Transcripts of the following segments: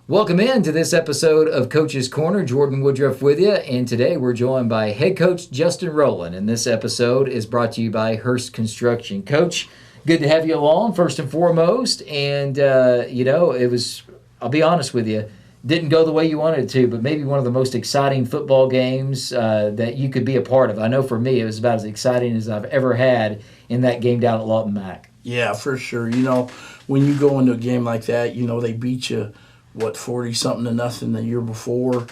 Welcome in to this episode of Coach's Corner. Jordan Woodruff with you, and today we're joined by head coach Justin Roland. And this episode is brought to you by Hurst Construction. Coach, good to have you along, first and foremost. And, it was, I'll be honest with you, didn't go the way you wanted it to, but maybe one of the most exciting football games that you could be a part of. I know for me, it was about as exciting as I've ever had in that game down at Lawton Mac. Yeah, for sure. When you go into a game like that, they beat you 40-something to nothing the year before.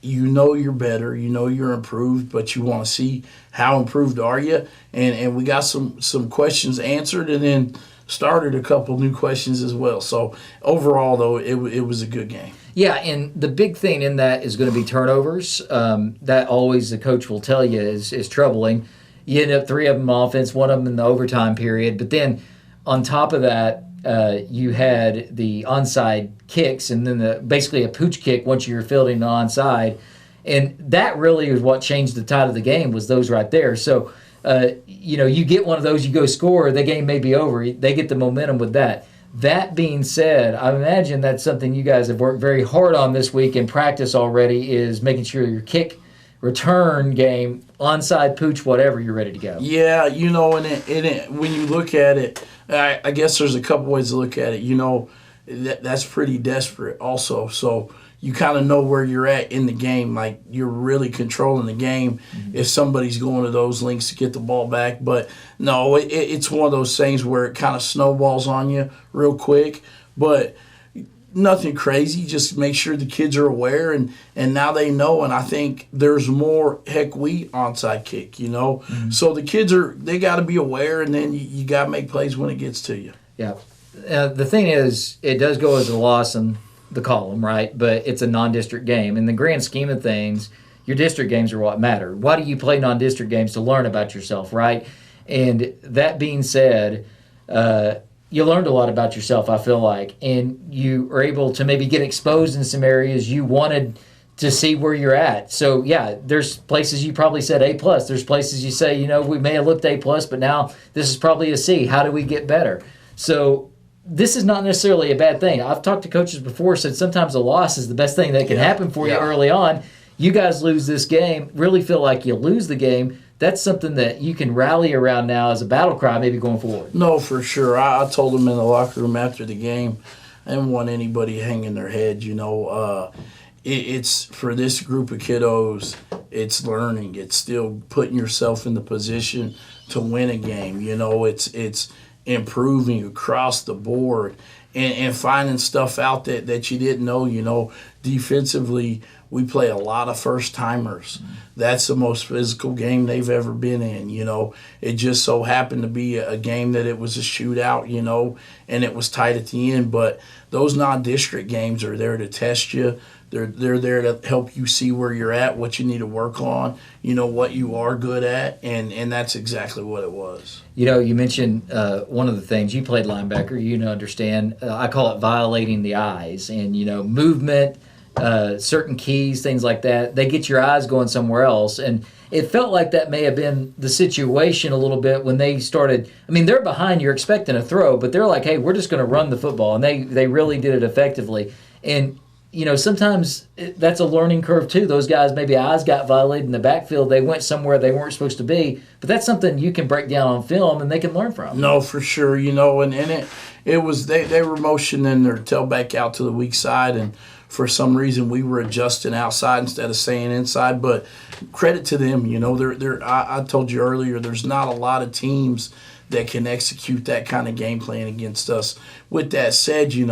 You're better, you're improved, but you want to see how improved are you. And we got some questions answered and then started a couple new questions as well. So overall, though, it was a good game. Yeah, and the big thing in that is going to be turnovers. That always the coach will tell you is troubling. You end up 3 of them offense, 1 of them in the overtime period. But then on top of that, you had the onside kicks and then basically a pooch kick once you're fielding the onside. And that really is what changed the tide of the game, was those right there. So, you get one of those, you go score, the game may be over. They get the momentum with that. That being said, I imagine that's something you guys have worked very hard on this week in practice already, is making sure your kick return game, onside, pooch, whatever, you're ready to go. Yeah, when you look at it, I guess there's a couple ways to look at it. That's pretty desperate also. So you kind of know where you're at in the game. Like, you're really controlling the game if somebody's going to those links to get the ball back. But no, it's one of those things where it kind of snowballs on you real quick. But nothing crazy. Just make sure the kids are aware, and now they know. And I think there's more we onside kick, So the kids they got to be aware, and then you got to make plays when it gets to you. Yeah. The thing is, it does go as a loss in the column, right? But it's a non-district game. In the grand scheme of things, your district games are what matter. Why do you play non-district games? To learn about yourself, right? And that being said, you learned a lot about yourself, I feel like, and you are able to maybe get exposed in some areas you wanted to see where you're at. So, yeah, there's places you probably said A+. There's places you say, we may have looked A+, but now this is probably a C. How do we get better? So this is not necessarily a bad thing. I've talked to coaches before, said sometimes a loss is the best thing that can happen for you early on. You guys lose this game, really feel like you lose the game. That's something that you can rally around now as a battle cry maybe going forward. No, for sure. I told them in the locker room after the game, I didn't want anybody hanging their head, It's for this group of kiddos, it's learning. It's still putting yourself in the position to win a game. It's improving across the board and finding stuff out that you didn't know. Defensively, we play a lot of first-timers. That's the most physical game they've ever been in, It just so happened to be a game that it was a shootout, and it was tight at the end. But those non-district games are there to test you. They're there to help you see where you're at, what you need to work on, what you are good at, and that's exactly what it was. You mentioned one of the things, you played linebacker, understand. I call it violating the eyes, and, movement, certain keys, things like that. They get your eyes going somewhere else, and it felt like that may have been the situation a little bit when they started. I mean, they're behind, you're expecting a throw, but they're like, hey, we're just going to run the football, and they really did it effectively. And sometimes that's a learning curve too. Those guys, maybe eyes got violated in the backfield. They went somewhere they weren't supposed to be. But that's something you can break down on film and they can learn from. No, for sure. And it was they were motioning their tailback out to the weak side, and for some reason we were adjusting outside instead of staying inside. But credit to them. I told you earlier, there's not a lot of teams that can execute that kind of game plan against us. With that said, you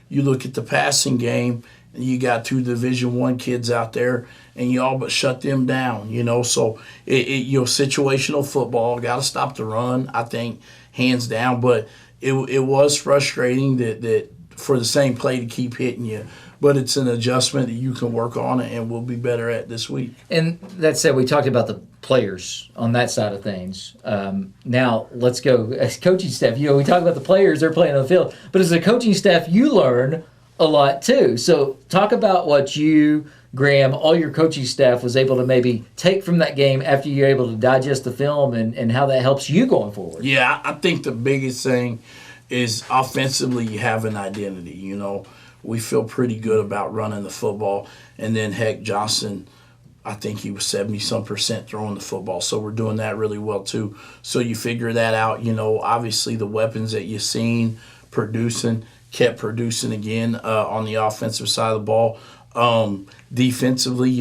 look at the passing game. You got 2 Division I kids out there, and you all but shut them down, So, situational football, got to stop the run, I think, hands down. But it was frustrating that for the same play to keep hitting you. But it's an adjustment that you can work on, and we'll be better at this week. And that said, we talked about the players on that side of things. Now, let's go as coaching staff. We talk about the players, they're playing on the field. But as a coaching staff, you learn a lot too. So talk about what you, Graham, all your coaching staff was able to maybe take from that game after you're able to digest the film and how that helps you going forward. Yeah, I think the biggest thing is offensively you have an identity, we feel pretty good about running the football. And then, heck, Johnson, I think he was 70-some% throwing the football. So we're doing that really well, too. So you figure that out. Obviously the weapons that you've seen kept producing again on the offensive side of the ball. Defensively,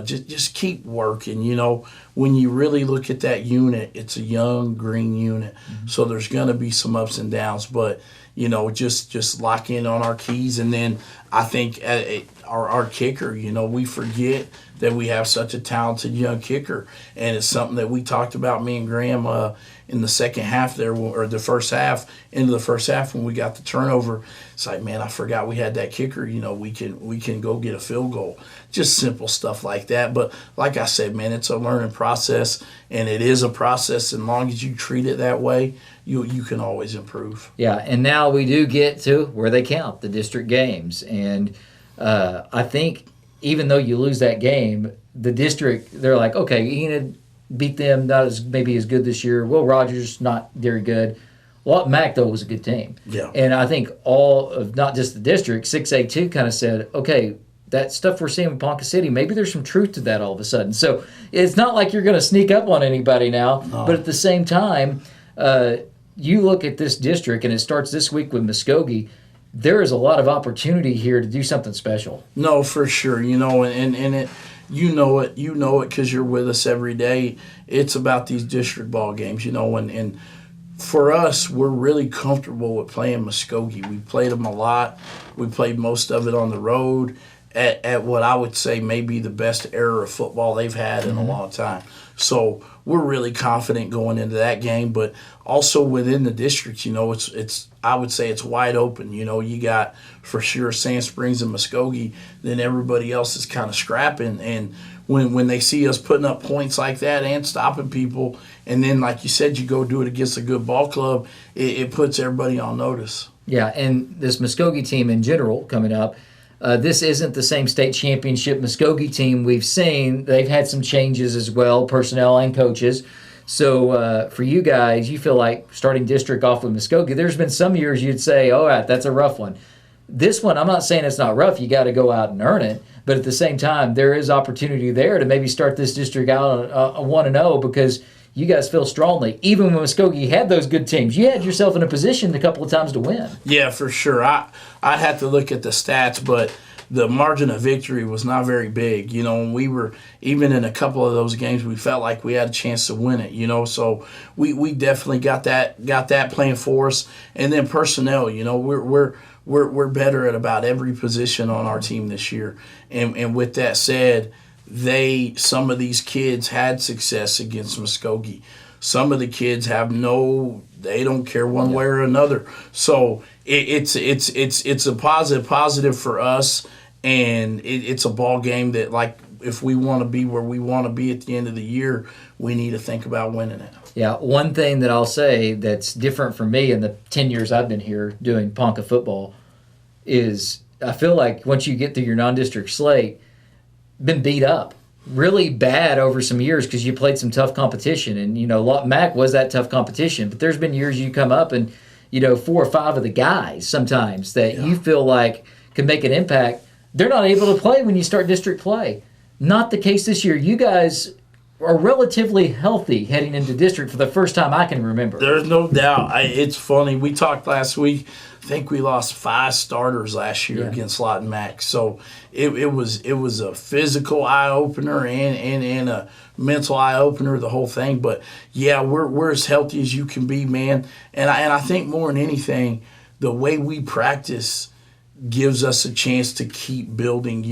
just keep working. When you really look at that unit, it's a young green unit. Mm-hmm. So there's going to be some ups and downs, but just lock in on our keys. And then I think our kicker, we forget that we have such a talented young kicker. And it's something that we talked about, me and Graham, in the second half there, or the first half, into the first half when we got the turnover. It's like, man, I forgot we had that kicker. We can go get a field goal. Just simple stuff like that. But like I said, man, it's a learning process, and it is a process. As long as you treat it that way, you can always improve. Yeah, and now we do get to where they count, the district games. And I think even though you lose that game, the district, they're like, okay, Enid beat them, not as maybe as good this year. Will Rogers, not very good. Lawton Mac, though, was a good team. Yeah. And I think all of, not just the district, 6A2 kind of said, okay, that stuff we're seeing in Ponca City, maybe there's some truth to that all of a sudden. So it's not like you're going to sneak up on anybody now, but at the same time, you look at this district, and it starts this week with Muskogee. There is a lot of opportunity here to do something special. No, for sure. And it, you know it because you're with us every day. It's about these district ball games, and for us, we're really comfortable with playing Muskogee. We played them a lot. We played most of it on the road at what I would say may be the best era of football they've had in a long time. So we're really confident going into that game, but also within the district, it's I would say it's wide open. You got for sure Sand Springs and Muskogee, then everybody else is kind of scrapping. And when they see us putting up points like that and stopping people, and then like you said, you go do it against a good ball club, it puts everybody on notice. Yeah, and this Muskogee team in general coming up, this isn't the same state championship Muskogee team we've seen. They've had some changes as well, personnel and coaches. So for you guys, you feel like starting district off with Muskogee, there's been some years you'd say, all right, that's a rough one. This one, I'm not saying it's not rough. You got to go out and earn it. But at the same time, there is opportunity there to maybe start this district out 1-0 because you guys feel strongly. Even when Muskogee had those good teams, you had yourself in a position a couple of times to win. Yeah, for sure. I had to look at the stats, but the margin of victory was not very big. When we were, even in a couple of those games, we felt like we had a chance to win it, so we definitely got that playing for us. And then personnel, we're better at about every position on our team this year. And with that said, some of these kids had success against Muskogee. Some of the kids they don't care one way or another. So it's a positive for us, and it's a ball game that, like, if we want to be where we want to be at the end of the year, we need to think about winning it. Yeah, one thing that I'll say that's different for me in the 10 years I've been here doing Ponca football is I feel like once you get through your non-district slate, been beat up really bad over some years because you played some tough competition. And, Lawton Mac was that tough competition. But there's been years you come up and, 4 or 5 of the guys sometimes that you feel like can make an impact, they're not able to play when you start district play. Not the case this year. You guys are relatively healthy heading into district for the first time I can remember. There's no doubt. It's funny. We talked last week. I think we lost 5 starters last year against Lawton Mac. So it was a physical eye opener and a mental eye opener, the whole thing. But yeah, we're as healthy as you can be, man. And I think more than anything, the way we practice gives us a chance to keep building.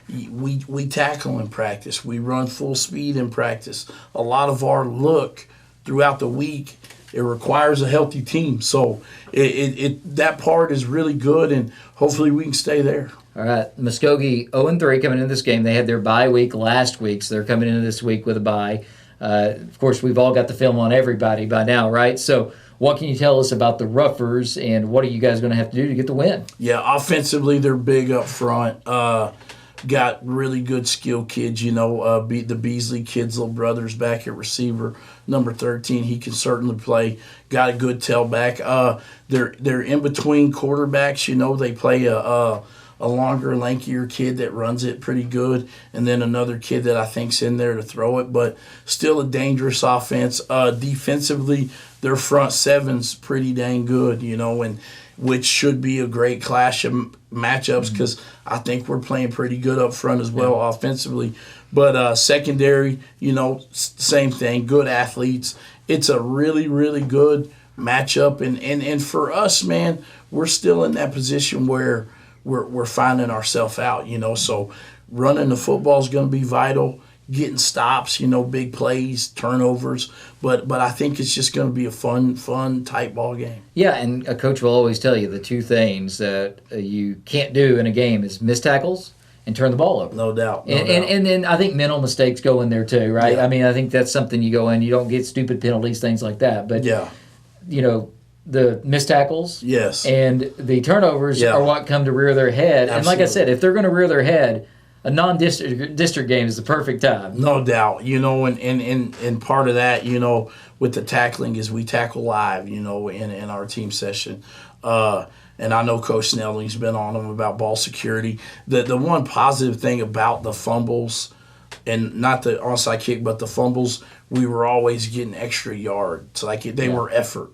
We tackle in practice. We run full speed in practice. A lot of our look throughout the week, it requires a healthy team. So that part is really good, and hopefully we can stay there. All right, Muskogee 0-3 coming into this game. They had their bye week last week, so they're coming into this week with a bye. Of course, we've all got the film on everybody by now, right? So what can you tell us about the Ruffers, and what are you guys going to have to do to get the win? Yeah, offensively, they're big up front. got really good skill kids. The Beasley kids, little brothers back at receiver, number 13. He can certainly play. Got a good tailback. They're in between quarterbacks. They play a longer, lankier kid that runs it pretty good, and then another kid that I think's in there to throw it. But still a dangerous offense. Defensively, their front seven's pretty dang good. And which should be a great clash of matchups because I think we're playing pretty good up front as well offensively. But secondary, same thing, good athletes. It's a really, really good matchup. And for us, man, we're still in that position where we're finding ourselves out, So running the football is going to be vital. Getting stops, big plays, turnovers, but I think it's just going to be a fun type ball game. Yeah, and a coach will always tell you the two things that you can't do in a game is miss tackles and turn the ball over. No doubt. And then I think mental mistakes go in there too, right? Yeah. I mean, I think that's something you go in. You don't get stupid penalties, things like that. But the missed tackles, yes, and the turnovers are what come to rear their head. Absolutely. And like I said, if they're going to rear their head, a non-district game is the perfect time. No doubt, and part of that, with the tackling is we tackle live, in our team session. And I know Coach Snelling's been on them about ball security. The one positive thing about the fumbles, and not the onside kick, but the fumbles, we were always getting extra yards. Like they were effort,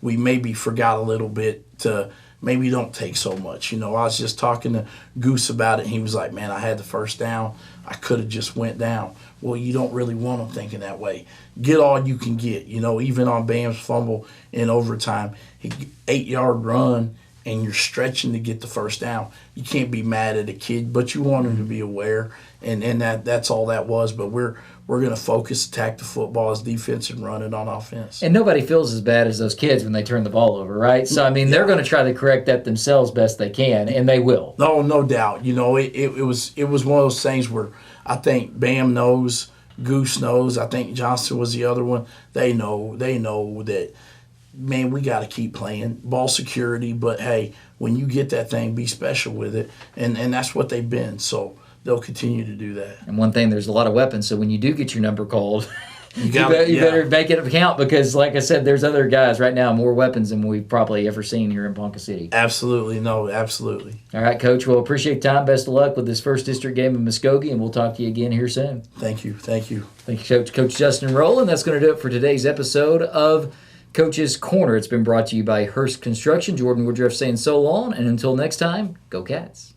We maybe forgot a little bit to maybe don't take so much. I was just talking to Goose about it, and he was like, man, I had the first down. I could have just went down. Well, you don't really want them thinking that way. Get all you can get. Even on Bam's fumble in overtime, 8-yard run, and you're stretching to get the first down. You can't be mad at a kid, but you want him to be aware, and that's all that was. But we're going to focus, attack the football as defense, and run it on offense. And nobody feels as bad as those kids when they turn the ball over, right? So, I mean, they're going to try to correct that themselves best they can, and they will. No doubt. It was one of those things where I think Bam knows, Goose knows, I think Johnson was the other one. They know that, man, we got to keep playing ball security, but hey, when you get that thing, be special with it, and that's what they've been. So they'll continue to do that. And one thing, there's a lot of weapons, so when you do get your number called, you better make it count because, like I said, there's other guys right now, more weapons than we've probably ever seen here in Ponca City. Absolutely. Absolutely. All right, Coach. Well, appreciate the time. Best of luck with this first district game in Muskogee, and we'll talk to you again here soon. Thank you. Thank you, Coach. Coach Justin Roland. That's going to do it for today's episode of Coach's Corner. It's been brought to you by Hearst Construction. Jordan Woodruff saying so long, and until next time, go Cats.